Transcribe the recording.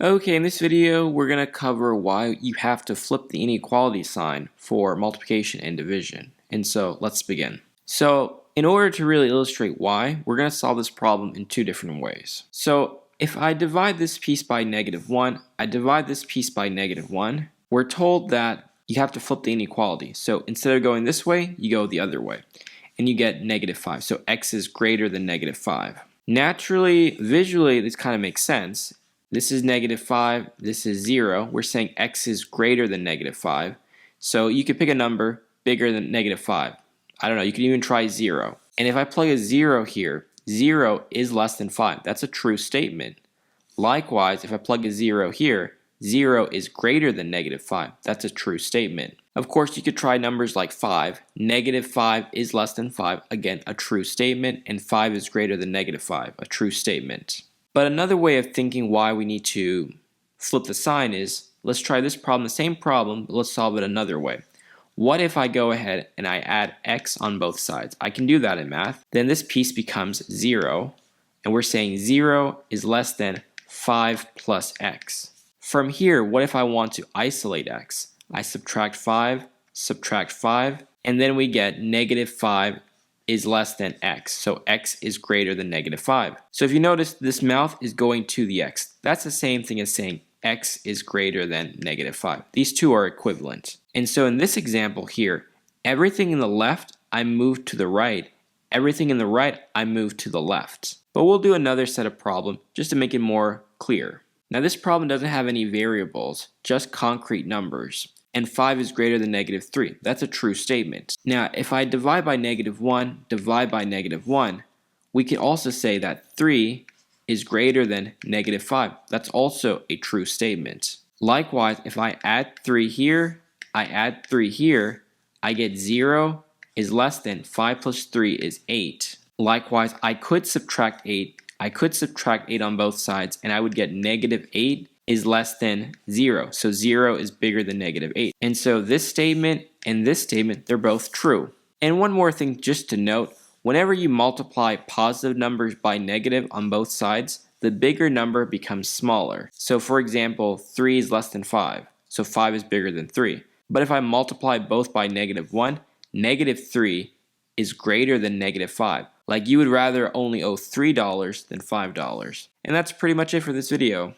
Okay, in this video, we're going to cover why you have to flip the inequality sign for multiplication and division. And so, let's begin. So, in order to really illustrate why, we're going to solve this problem in two different ways. So, if I divide this piece by -1, I divide this piece by -1, we're told that you have to flip the inequality. So, instead of going this way, you go the other way. And you get -5. So, x is greater than -5. Naturally, visually, this kind of makes sense. This is -5, this is 0. We're saying x is greater than -5. So you could pick a number bigger than -5. I don't know, you could even try 0. And if I plug a 0 here, 0 is less than 5. That's a true statement. Likewise, if I plug a 0 here, 0 is greater than -5. That's a true statement. Of course, you could try numbers like 5. -5 is less than 5. Again, a true statement. And 5 is greater than -5. A true statement. But another way of thinking why we need to flip the sign is, let's try this problem, the same problem, but let's solve it another way. What if I go ahead and I add x on both sides? I can do that in math. Then this piece becomes 0, and we're saying 0 is less than 5 plus x. From here, what if I want to isolate x? I subtract 5, and then we get -5 is less than x, so x is greater than -5. So if you notice, this mouth is going to the x. That's the same thing as saying x is greater than -5. These two are equivalent. And so in this example here, everything in the left, I move to the right. Everything in the right, I move to the left. But we'll do another set of problem just to make it more clear. Now this problem doesn't have any variables, just concrete numbers. And 5 is greater than -3. That's a true statement. Now, if I divide by -1, divide by -1, we can also say that 3 is greater than -5. That's also a true statement. Likewise, if I add 3 here, I add 3 here, I get 0 is less than 5 plus 3 is 8. Likewise, I could subtract 8. I could subtract 8 on both sides, and I would get -8 is less than 0. So 0 is bigger than -8. And so this statement and this statement, they're both true. And one more thing just to note, whenever you multiply positive numbers by negative on both sides, the bigger number becomes smaller. So for example, 3 is less than 5. So 5 is bigger than 3. But if I multiply both by -1, -3 is greater than -5. Like you would rather only owe $3 than $5. And that's pretty much it for this video.